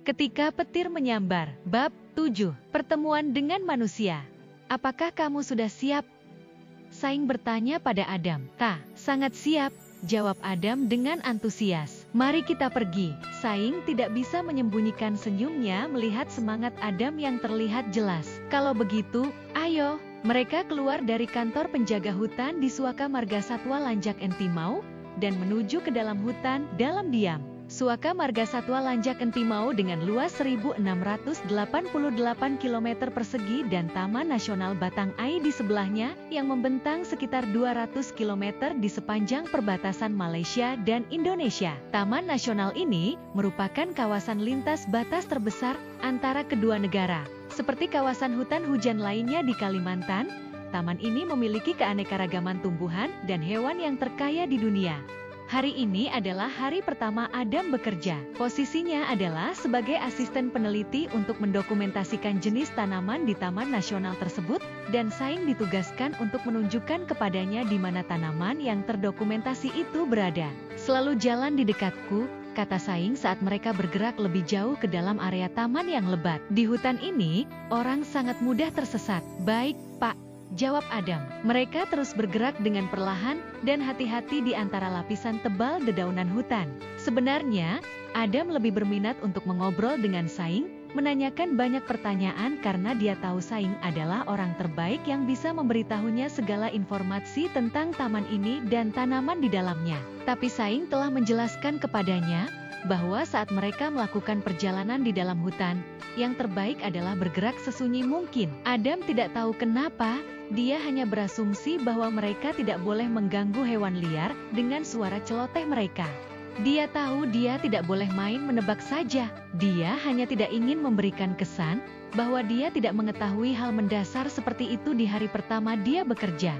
Ketika petir menyambar. Bab 7. Pertemuan dengan manusia. Apakah kamu sudah siap? Saing bertanya pada Adam. Sangat siap, jawab Adam dengan antusias. Mari kita pergi. Saing tidak bisa menyembunyikan senyumnya melihat semangat Adam yang terlihat jelas. Kalau begitu, ayo. Mereka keluar dari kantor penjaga hutan di Suaka Marga Satwa Lanjak Entimau dan menuju ke dalam hutan dalam diam. Suaka Marga Satwa Lanjak Entimau dengan luas 1.688 km persegi dan Taman Nasional Batang Ai di sebelahnya yang membentang sekitar 200 km di sepanjang perbatasan Malaysia dan Indonesia. Taman Nasional ini merupakan kawasan lintas batas terbesar antara kedua negara. Seperti kawasan hutan hujan lainnya di Kalimantan, taman ini memiliki keanekaragaman tumbuhan dan hewan yang terkaya di dunia. Hari ini adalah hari pertama Adam bekerja. Posisinya adalah sebagai asisten peneliti untuk mendokumentasikan jenis tanaman di Taman Nasional tersebut, dan Saing ditugaskan untuk menunjukkan kepadanya di mana tanaman yang terdokumentasi itu berada. Selalu jalan di dekatku, kata Saing saat mereka bergerak lebih jauh ke dalam area taman yang lebat. Di hutan ini, orang sangat mudah tersesat. Baik, Pak. Jawab Adam. Mereka terus bergerak dengan perlahan dan hati-hati di antara lapisan tebal dedaunan hutan. Sebenarnya, Adam lebih berminat untuk mengobrol dengan Saing, menanyakan banyak pertanyaan karena dia tahu Saing adalah orang terbaik yang bisa memberitahunya segala informasi tentang taman ini dan tanaman di dalamnya. Tapi Saing telah menjelaskan kepadanya bahwa saat mereka melakukan perjalanan di dalam hutan, yang terbaik adalah bergerak sesunyi mungkin. Adam tidak tahu kenapa, dia hanya berasumsi bahwa mereka tidak boleh mengganggu hewan liar dengan suara celoteh mereka. Dia tahu dia tidak boleh main menebak saja. Dia hanya tidak ingin memberikan kesan bahwa dia tidak mengetahui hal mendasar seperti itu di hari pertama dia bekerja.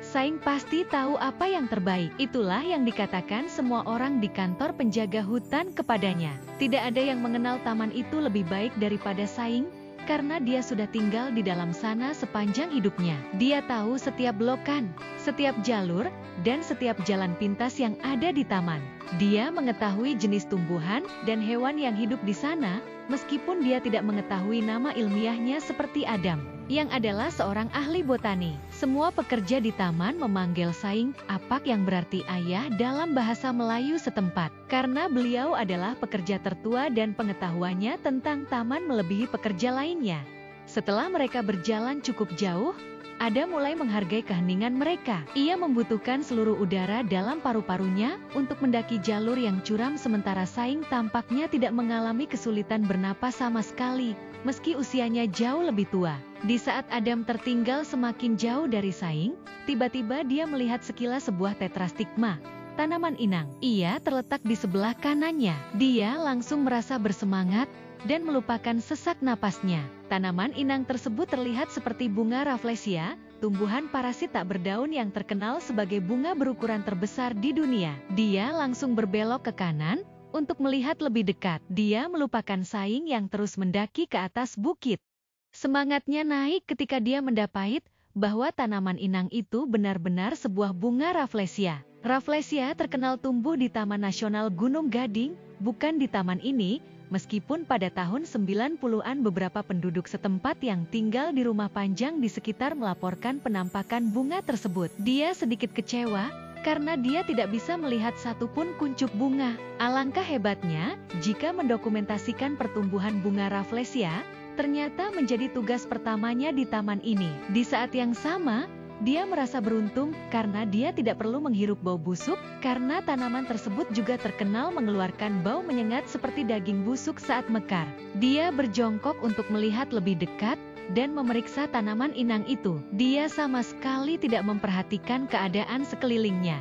Saing pasti tahu apa yang terbaik. Itulah yang dikatakan semua orang di kantor penjaga hutan kepadanya. Tidak ada yang mengenal taman itu lebih baik daripada Saing, karena dia sudah tinggal di dalam sana sepanjang hidupnya. Dia tahu setiap belokan, setiap jalur, dan setiap jalan pintas yang ada di taman. Dia mengetahui jenis tumbuhan dan hewan yang hidup di sana, meskipun dia tidak mengetahui nama ilmiahnya seperti Adam, yang adalah seorang ahli botani. Semua pekerja di taman memanggil Saing, Apak, yang berarti ayah dalam bahasa Melayu setempat. Karena beliau adalah pekerja tertua dan pengetahuannya tentang taman melebihi pekerja lainnya. Setelah mereka berjalan cukup jauh, Adam mulai menghargai keheningan mereka. Ia membutuhkan seluruh udara dalam paru-parunya untuk mendaki jalur yang curam, sementara Saing tampaknya tidak mengalami kesulitan bernapas sama sekali, meski usianya jauh lebih tua. Di saat Adam tertinggal semakin jauh dari Saing, tiba-tiba dia melihat sekilas sebuah tetrastigma, tanaman inang. Ia terletak di sebelah kanannya. Dia langsung merasa bersemangat dan melupakan sesak napasnya. Tanaman inang tersebut terlihat seperti bunga Rafflesia, tumbuhan parasit tak berdaun yang terkenal sebagai bunga berukuran terbesar di dunia. Dia langsung berbelok ke kanan untuk melihat lebih dekat. Dia melupakan Saing yang terus mendaki ke atas bukit. Semangatnya naik ketika dia mendapati bahwa tanaman inang itu benar-benar sebuah bunga Rafflesia. Rafflesia terkenal tumbuh di Taman Nasional Gunung Gading, bukan di taman ini, meskipun pada tahun 90-an beberapa penduduk setempat yang tinggal di rumah panjang di sekitar melaporkan penampakan bunga tersebut. Dia sedikit kecewa karena dia tidak bisa melihat satupun kuncup bunga. Alangkah hebatnya jika mendokumentasikan pertumbuhan bunga Rafflesia ternyata menjadi tugas pertamanya di taman ini. Di saat yang sama, dia merasa beruntung karena dia tidak perlu menghirup bau busuk, karena tanaman tersebut juga terkenal mengeluarkan bau menyengat seperti daging busuk saat mekar. Dia berjongkok untuk melihat lebih dekat dan memeriksa tanaman inang itu. Dia sama sekali tidak memperhatikan keadaan sekelilingnya.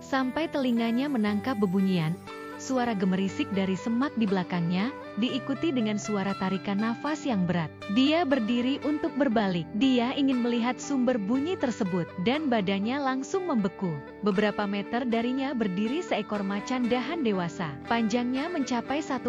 Sampai telinganya menangkap bebunyian, suara gemerisik dari semak di belakangnya, diikuti dengan suara tarikan nafas yang berat. Dia berdiri untuk berbalik. Dia ingin melihat sumber bunyi tersebut, dan badannya langsung membeku. Beberapa meter darinya berdiri seekor macan dahan dewasa. Panjangnya mencapai 1,5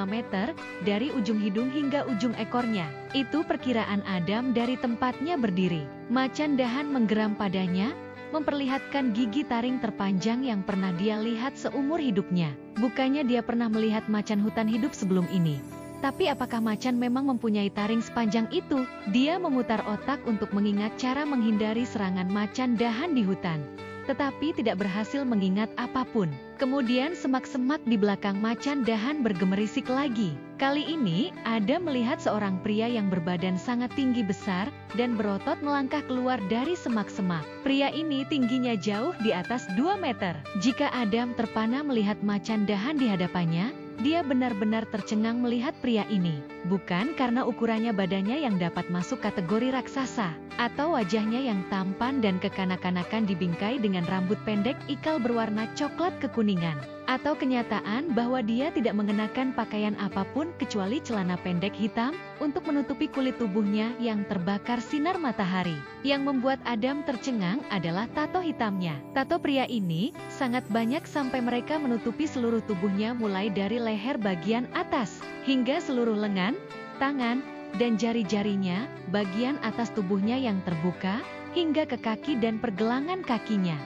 meter, dari ujung hidung hingga ujung ekornya. Itu perkiraan Adam dari tempatnya berdiri. Macan dahan menggeram padanya, memperlihatkan gigi taring terpanjang yang pernah dia lihat seumur hidupnya. Bukannya dia pernah melihat macan hutan hidup sebelum ini. Tapi apakah macan memang mempunyai taring sepanjang itu? Dia memutar otak untuk mengingat cara menghindari serangan macan dahan di hutan, tetapi tidak berhasil mengingat apapun. Kemudian semak-semak di belakang macan dahan bergemerisik lagi. Kali ini, Adam melihat seorang pria yang berbadan sangat tinggi besar dan berotot melangkah keluar dari semak-semak. Pria ini tingginya jauh di atas 2 meter. Jika Adam terpana melihat macan dahan di hadapannya, dia benar-benar tercengang melihat pria ini. Bukan karena ukurannya badannya yang dapat masuk kategori raksasa, atau wajahnya yang tampan dan kekanak-kanakan dibingkai dengan rambut pendek ikal berwarna coklat kekuningan, atau kenyataan bahwa dia tidak mengenakan pakaian apapun kecuali celana pendek hitam untuk menutupi kulit tubuhnya yang terbakar sinar matahari. Yang membuat Adam tercengang adalah tato hitamnya. Tato pria ini sangat banyak sampai mereka menutupi seluruh tubuhnya mulai dari leher bagian atas hingga seluruh lengan, tangan, dan jari-jarinya, bagian atas tubuhnya yang terbuka, hingga ke kaki dan pergelangan kakinya.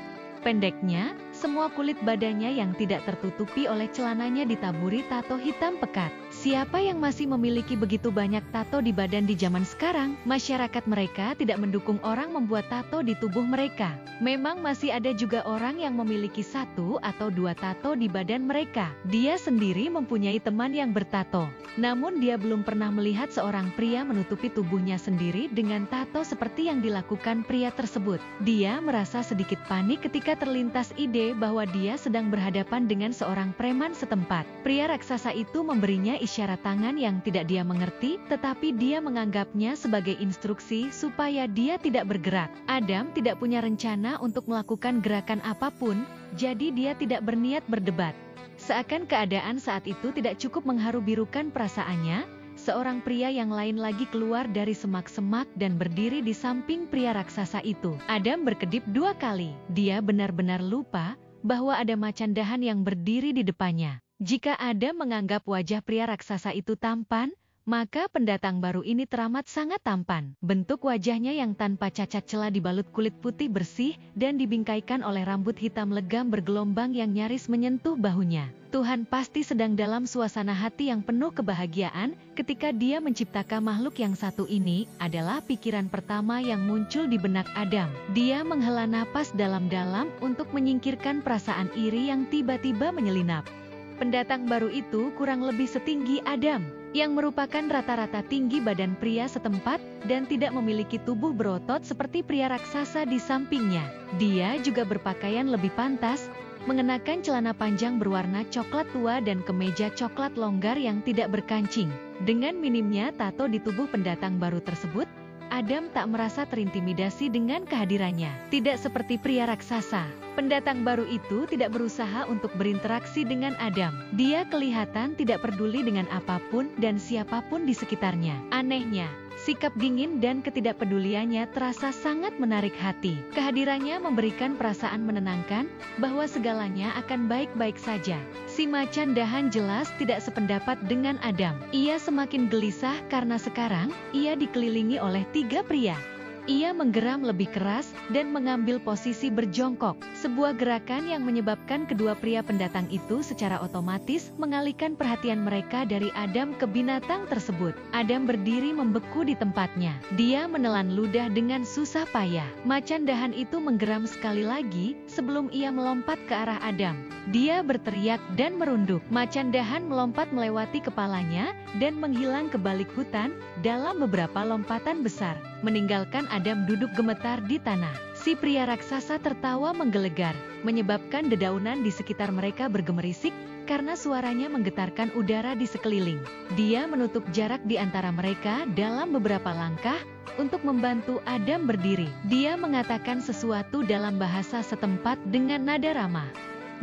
Pendeknya, semua kulit badannya yang tidak tertutupi oleh celananya ditaburi tato hitam pekat. Siapa yang masih memiliki begitu banyak tato di badan di zaman sekarang? Masyarakat mereka tidak mendukung orang membuat tato di tubuh mereka. Memang masih ada juga orang yang memiliki 1 atau 2 tato di badan mereka. Dia sendiri mempunyai teman yang bertato. Namun dia belum pernah melihat seorang pria menutupi tubuhnya sendiri dengan tato seperti yang dilakukan pria tersebut. Dia merasa sedikit panik ketika terlintas ide bahwa dia sedang berhadapan dengan seorang preman setempat. Pria raksasa itu memberinya isyarat tangan yang tidak dia mengerti, tetapi dia menganggapnya sebagai instruksi supaya dia tidak bergerak. Adam tidak punya rencana untuk melakukan gerakan apapun, jadi dia tidak berniat berdebat. Seakan keadaan saat itu tidak cukup mengharu-birukan perasaannya, seorang pria yang lain lagi keluar dari semak-semak dan berdiri di samping pria raksasa itu. Adam berkedip 2 kali. Dia benar-benar lupa bahwa ada macan dahan yang berdiri di depannya. Jika Adam menganggap wajah pria raksasa itu tampan, maka pendatang baru ini teramat sangat tampan. Bentuk wajahnya yang tanpa cacat celah dibalut kulit putih bersih dan dibingkaikan oleh rambut hitam legam bergelombang yang nyaris menyentuh bahunya. Tuhan pasti sedang dalam suasana hati yang penuh kebahagiaan ketika dia menciptakan makhluk yang satu ini, adalah pikiran pertama yang muncul di benak Adam. Dia menghela napas dalam-dalam untuk menyingkirkan perasaan iri yang tiba-tiba menyelinap. Pendatang baru itu kurang lebih setinggi Adam, yang merupakan rata-rata tinggi badan pria setempat dan tidak memiliki tubuh berotot seperti pria raksasa di sampingnya. Dia juga berpakaian lebih pantas, mengenakan celana panjang berwarna coklat tua dan kemeja coklat longgar yang tidak berkancing. Dengan minimnya tato di tubuh pendatang baru tersebut, Adam tak merasa terintimidasi dengan kehadirannya. Tidak seperti pria raksasa, pendatang baru itu tidak berusaha untuk berinteraksi dengan Adam. Dia kelihatan tidak peduli dengan apapun dan siapapun di sekitarnya. Anehnya, sikap dingin dan ketidakpeduliannya terasa sangat menarik hati. Kehadirannya memberikan perasaan menenangkan bahwa segalanya akan baik-baik saja. Si macan dahan jelas tidak sependapat dengan Adam. Ia semakin gelisah karena sekarang ia dikelilingi oleh 3 pria. Ia menggeram lebih keras dan mengambil posisi berjongkok. Sebuah gerakan yang menyebabkan kedua pria pendatang itu secara otomatis mengalihkan perhatian mereka dari Adam ke binatang tersebut. Adam berdiri membeku di tempatnya. Dia menelan ludah dengan susah payah. Macan dahan itu menggeram sekali lagi sebelum ia melompat ke arah Adam. Dia berteriak dan merunduk. Macan dahan melompat melewati kepalanya dan menghilang ke balik hutan dalam beberapa lompatan besar, meninggalkan Adam duduk gemetar di tanah. Si pria raksasa tertawa menggelegar, menyebabkan dedaunan di sekitar mereka bergemerisik karena suaranya menggetarkan udara di sekeliling. Dia menutup jarak di antara mereka dalam beberapa langkah untuk membantu Adam berdiri. Dia mengatakan sesuatu dalam bahasa setempat dengan nada ramah.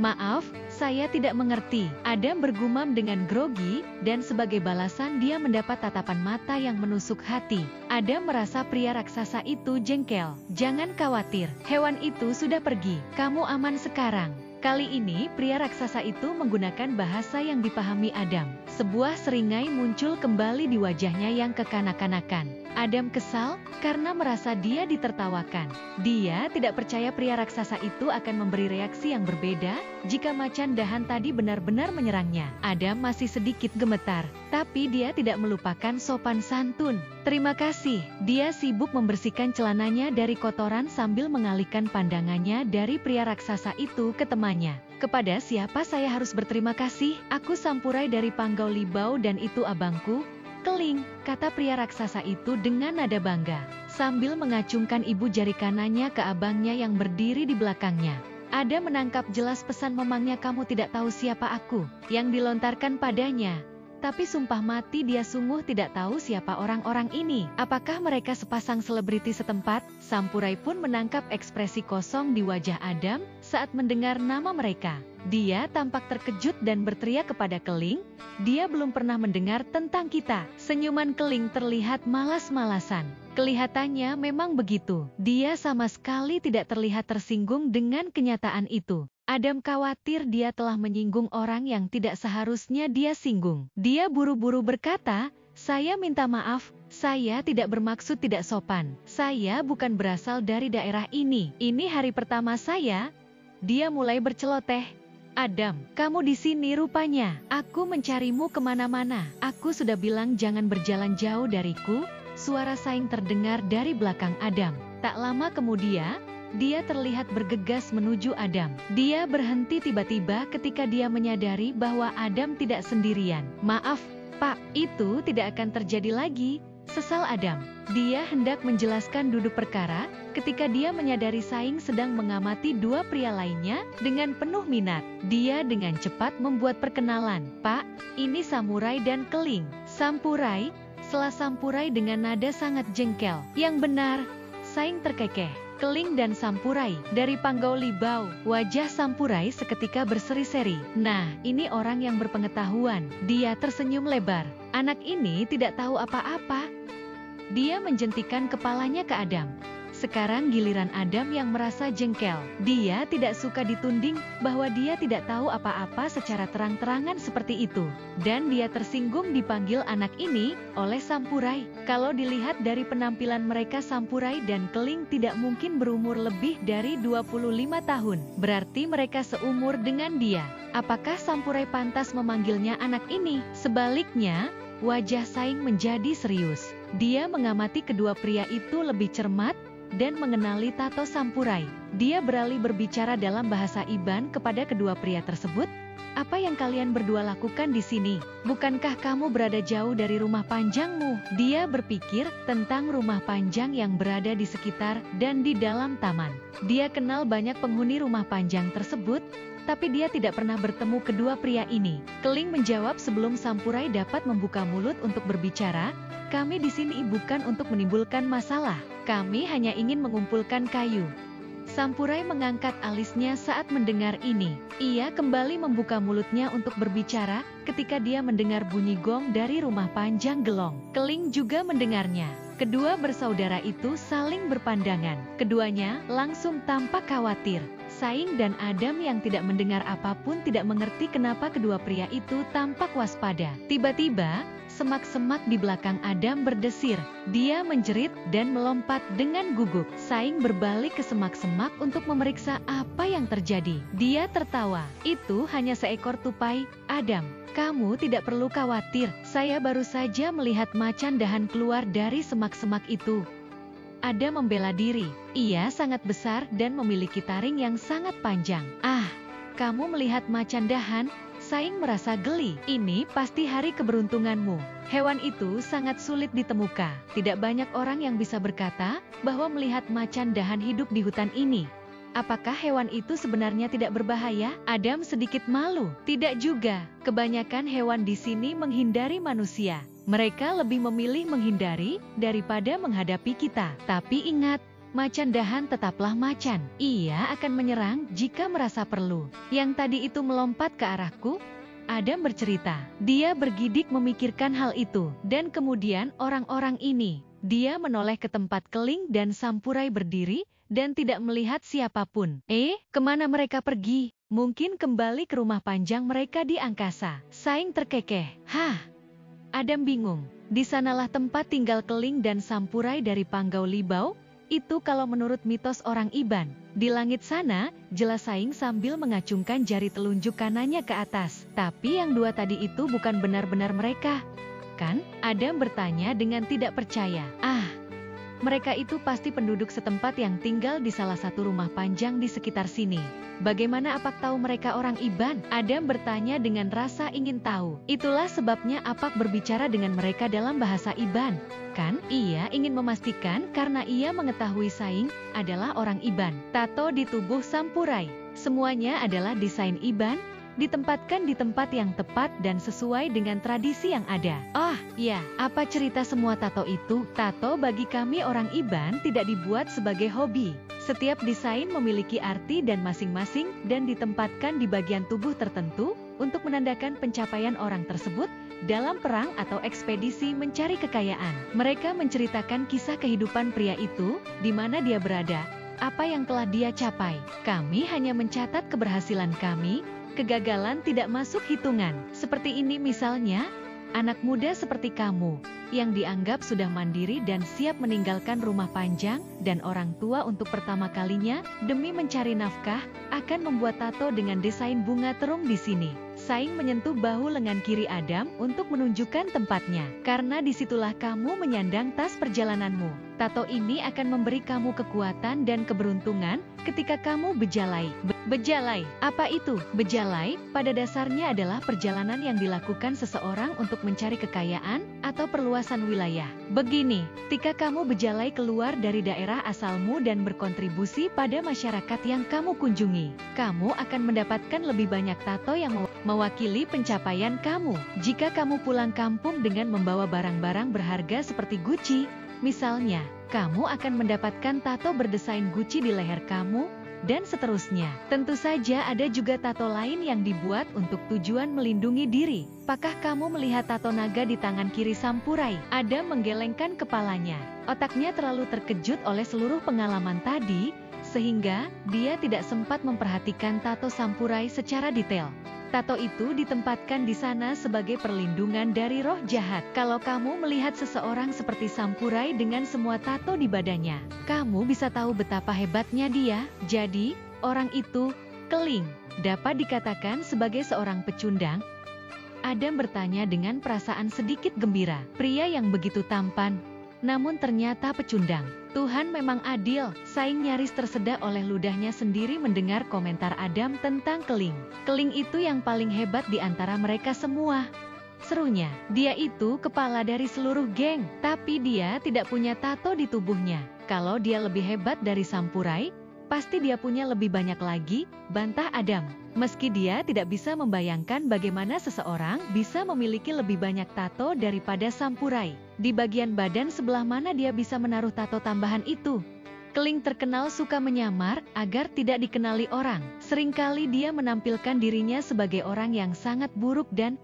"Maaf, saya tidak mengerti." Adam bergumam dengan grogi, dan sebagai balasan dia mendapat tatapan mata yang menusuk hati. Adam merasa pria raksasa itu jengkel. "Jangan khawatir, hewan itu sudah pergi. Kamu aman sekarang." Kali ini pria raksasa itu menggunakan bahasa yang dipahami Adam. Sebuah seringai muncul kembali di wajahnya yang kekanak-kanakan. Adam kesal karena merasa dia ditertawakan. Dia tidak percaya pria raksasa itu akan memberi reaksi yang berbeda jika macan dahan tadi benar-benar menyerangnya. Adam masih sedikit gemetar, tapi dia tidak melupakan sopan santun. Terima kasih. Dia sibuk membersihkan celananya dari kotoran sambil mengalihkan pandangannya dari pria raksasa itu ke temannya. Kepada siapa saya harus berterima kasih? Aku Sampurai dari Panggau Libau dan itu abangku, Keling, kata pria raksasa itu dengan nada bangga, sambil mengacungkan ibu jari kanannya ke abangnya yang berdiri di belakangnya. Ada menangkap jelas pesan memangnya kamu tidak tahu siapa aku, yang dilontarkan padanya. Tapi sumpah mati dia sungguh tidak tahu siapa orang-orang ini. Apakah mereka sepasang selebriti setempat? Sampurai pun menangkap ekspresi kosong di wajah Adam saat mendengar nama mereka. Dia tampak terkejut dan berteriak kepada Keling, dia belum pernah mendengar tentang kita. Senyuman Keling terlihat malas-malasan. Kelihatannya memang begitu. Dia sama sekali tidak terlihat tersinggung dengan kenyataan itu. Adam khawatir dia telah menyinggung orang yang tidak seharusnya dia singgung. Dia buru-buru berkata, saya minta maaf, saya tidak bermaksud tidak sopan. Saya bukan berasal dari daerah ini. Ini hari pertama saya. Dia mulai berceloteh. Adam, kamu di sini rupanya. Aku mencarimu kemana-mana. Aku sudah bilang jangan berjalan jauh dariku. Suara saing terdengar dari belakang Adam. Tak lama kemudian, dia terlihat bergegas menuju Adam. Dia berhenti tiba-tiba ketika dia menyadari bahwa Adam tidak sendirian. Maaf, Pak, itu tidak akan terjadi lagi, sesal Adam. Dia hendak menjelaskan duduk perkara, ketika dia menyadari saing sedang mengamati dua pria lainnya dengan penuh minat. Dia dengan cepat membuat perkenalan. Pak, ini Samurai dan Keling. Sampurai, sela Sampurai dengan nada sangat jengkel. Yang benar, saing terkekeh. Keling dan Sampurai dari Panggau Libau. Wajah Sampurai seketika berseri-seri. Nah, ini orang yang berpengetahuan. Dia tersenyum lebar. Anak ini tidak tahu apa-apa. Dia menjentikan kepalanya ke Adam. Sekarang giliran Adam yang merasa jengkel. Dia tidak suka ditunding bahwa dia tidak tahu apa-apa secara terang-terangan seperti itu. Dan dia tersinggung dipanggil anak ini oleh Sampurai. Kalau dilihat dari penampilan mereka, Sampurai dan Keling tidak mungkin berumur lebih dari 25 tahun. Berarti mereka seumur dengan dia. Apakah Sampurai pantas memanggilnya anak ini? Sebaliknya, wajah saing menjadi serius. Dia mengamati kedua pria itu lebih cermat dan mengenali tato Sampurai. Dia beralih berbicara dalam bahasa Iban kepada kedua pria tersebut. Apa yang kalian berdua lakukan di sini? Bukankah kamu berada jauh dari rumah panjangmu? Dia berpikir tentang rumah panjang yang berada di sekitar dan di dalam taman. Dia kenal banyak penghuni rumah panjang tersebut, tapi dia tidak pernah bertemu kedua pria ini. Keling menjawab sebelum Sampurai dapat membuka mulut untuk berbicara, kami di sini bukan untuk menimbulkan masalah. Kami hanya ingin mengumpulkan kayu. Sampurai mengangkat alisnya saat mendengar ini. Ia kembali membuka mulutnya untuk berbicara ketika dia mendengar bunyi gong dari rumah panjang Gelong. Keling juga mendengarnya. Kedua bersaudara itu saling berpandangan. Keduanya langsung tampak khawatir. Saing dan Adam yang tidak mendengar apapun tidak mengerti kenapa kedua pria itu tampak waspada. Tiba-tiba, semak-semak di belakang Adam berdesir. Dia menjerit dan melompat dengan gugup. Saing berbalik ke semak-semak untuk memeriksa apa yang terjadi. Dia tertawa. Itu hanya seekor tupai. Adam, kamu tidak perlu khawatir. Saya baru saja melihat macan dahan keluar dari semak-semak itu. Adam membela diri. Ia sangat besar dan memiliki taring yang sangat panjang. Ah, kamu melihat macan dahan? Saing merasa geli. Ini pasti hari keberuntunganmu. Hewan itu sangat sulit ditemukan. Tidak banyak orang yang bisa berkata bahwa melihat macan dahan hidup di hutan ini. Apakah hewan itu sebenarnya tidak berbahaya? Adam sedikit malu. Tidak juga. Kebanyakan hewan di sini menghindari manusia. Mereka lebih memilih menghindari daripada menghadapi kita. Tapi ingat, macan dahan tetaplah macan. Ia akan menyerang jika merasa perlu. Yang tadi itu melompat ke arahku. Adam bercerita. Dia bergidik memikirkan hal itu. Dan kemudian orang-orang ini. Dia menoleh ke tempat Keling dan Sampurai berdiri dan tidak melihat siapapun. Kemana mereka pergi? Mungkin kembali ke rumah panjang mereka di angkasa. Saing terkekeh. Hah? Adam bingung. Di sanalah tempat tinggal keling dan sampurai dari Panggau Libau. Itu kalau menurut mitos orang Iban. Di langit sana, jelas Saing sambil mengacungkan jari telunjuk kanannya ke atas. Tapi yang dua tadi itu bukan benar-benar mereka, kan? Adam bertanya dengan tidak percaya. Mereka itu pasti penduduk setempat yang tinggal di salah satu rumah panjang di sekitar sini. Bagaimana Apak tahu mereka orang Iban? Adam bertanya dengan rasa ingin tahu. Itulah sebabnya Apak berbicara dengan mereka dalam bahasa Iban. Kan? Ia ingin memastikan karena ia mengetahui Saing adalah orang Iban. Tato di tubuh sampurai. Semuanya adalah desain Iban, ditempatkan di tempat yang tepat dan sesuai dengan tradisi yang ada. Ya, apa cerita semua tato itu? Tato bagi kami orang Iban tidak dibuat sebagai hobi. Setiap desain memiliki arti dan masing-masing dan ditempatkan di bagian tubuh tertentu untuk menandakan pencapaian orang tersebut dalam perang atau ekspedisi mencari kekayaan. Mereka menceritakan kisah kehidupan pria itu, di mana dia berada, apa yang telah dia capai. Kami hanya mencatat keberhasilan kami. Kegagalan tidak masuk hitungan. Seperti ini misalnya, anak muda seperti kamu, yang dianggap sudah mandiri dan siap meninggalkan rumah panjang dan orang tua untuk pertama kalinya demi mencari nafkah, akan membuat tato dengan desain bunga terung di sini. Saing menyentuh bahu lengan kiri Adam untuk menunjukkan tempatnya. Karena disitulah kamu menyandang tas perjalananmu. Tato ini akan memberi kamu kekuatan dan keberuntungan ketika kamu bejalai. Bejalai, apa itu? Bejalai, pada dasarnya adalah perjalanan yang dilakukan seseorang untuk mencari kekayaan atau perluasan wilayah. Begini, ketika kamu bejalai keluar dari daerah asalmu dan berkontribusi pada masyarakat yang kamu kunjungi, kamu akan mendapatkan lebih banyak tato yang mewakili pencapaian kamu. Jika kamu pulang kampung dengan membawa barang-barang berharga seperti Gucci, misalnya, kamu akan mendapatkan tato berdesain Gucci di leher kamu, dan seterusnya. Tentu saja ada juga tato lain yang dibuat untuk tujuan melindungi diri. Apakah kamu melihat tato naga di tangan kiri sampurai? Adam menggelengkan kepalanya. Otaknya terlalu terkejut oleh seluruh pengalaman tadi, sehingga dia tidak sempat memperhatikan tato sampurai secara detail. Tato itu ditempatkan di sana sebagai perlindungan dari roh jahat. Kalau kamu melihat seseorang seperti sampurai dengan semua tato di badannya, kamu bisa tahu betapa hebatnya dia. Jadi, orang itu, keling, dapat dikatakan sebagai seorang pecundang? Adam bertanya dengan perasaan sedikit gembira. Pria yang begitu tampan, namun ternyata pecundang. Tuhan memang adil. Saing nyaris tersedak oleh ludahnya sendiri mendengar komentar Adam tentang keling. Keling itu yang paling hebat di antara mereka semua, serunya. Dia itu kepala dari seluruh geng, tapi dia tidak punya tato di tubuhnya. Kalau dia lebih hebat dari sampurai, pasti dia punya lebih banyak lagi, bantah Adam. Meski dia tidak bisa membayangkan bagaimana seseorang bisa memiliki lebih banyak tato daripada sampurai. Di bagian badan sebelah mana dia bisa menaruh tato tambahan itu? Keling terkenal suka menyamar agar tidak dikenali orang. Seringkali dia menampilkan dirinya sebagai orang yang sangat buruk dan,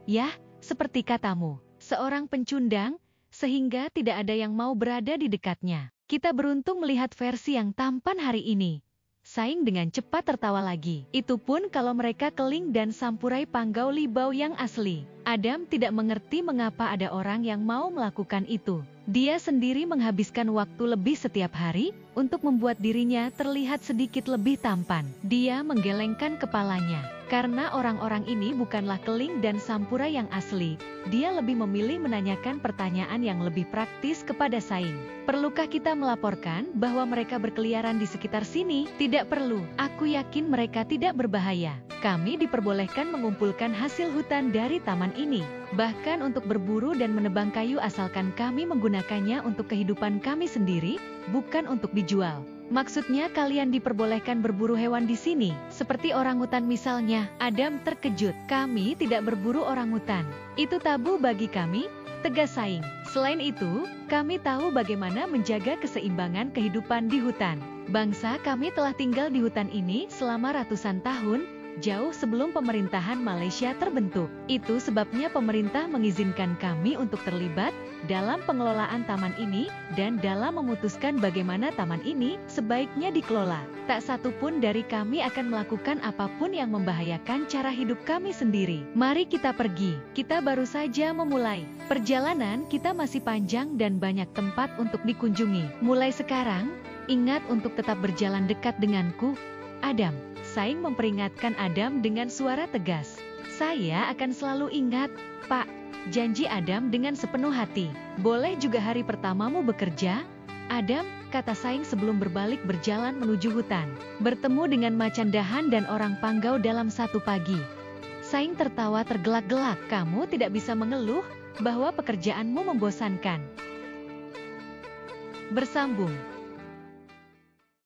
seperti katamu, seorang pencundang, sehingga tidak ada yang mau berada di dekatnya. Kita beruntung melihat versi yang tampan hari ini. Saing dengan cepat tertawa lagi. Itu pun kalau mereka keling dan sampurai Panggau Libau yang asli. Adam tidak mengerti mengapa ada orang yang mau melakukan itu. Dia sendiri menghabiskan waktu lebih setiap hari untuk membuat dirinya terlihat sedikit lebih tampan. Dia menggelengkan kepalanya. Karena orang-orang ini bukanlah keling dan sampurai yang asli, dia lebih memilih menanyakan pertanyaan yang lebih praktis kepada Saing. Perlukah kita melaporkan bahwa mereka berkeliaran di sekitar sini? Tidak perlu, aku yakin mereka tidak berbahaya. Kami diperbolehkan mengumpulkan hasil hutan dari taman ini. Bahkan untuk berburu dan menebang kayu asalkan kami menggunakannya untuk kehidupan kami sendiri, bukan untuk dijual. Maksudnya kalian diperbolehkan berburu hewan di sini, seperti orangutan misalnya. Adam terkejut. Kami tidak berburu orangutan. Itu tabu bagi kami, tegas Saing. Selain itu, kami tahu bagaimana menjaga keseimbangan kehidupan di hutan. Bangsa kami telah tinggal di hutan ini selama ratusan tahun, jauh sebelum pemerintahan Malaysia terbentuk. Itu sebabnya pemerintah mengizinkan kami untuk terlibat dalam pengelolaan taman ini dan dalam memutuskan bagaimana taman ini sebaiknya dikelola. Tak satu pun dari kami akan melakukan apapun yang membahayakan cara hidup kami sendiri. Mari kita pergi. Kita baru saja memulai. Perjalanan kita masih panjang dan banyak tempat untuk dikunjungi. Mulai sekarang, ingat untuk tetap berjalan dekat denganku, Adam. Saing memperingatkan Adam dengan suara tegas. Saya akan selalu ingat, Pak. Janji Adam dengan sepenuh hati. Boleh juga hari pertamamu bekerja? Adam, kata Saing sebelum berbalik berjalan menuju hutan. Bertemu dengan macan dahan dan orang Panggau dalam satu pagi. Saing tertawa tergelak-gelak. Kamu tidak bisa mengeluh bahwa pekerjaanmu membosankan. Bersambung.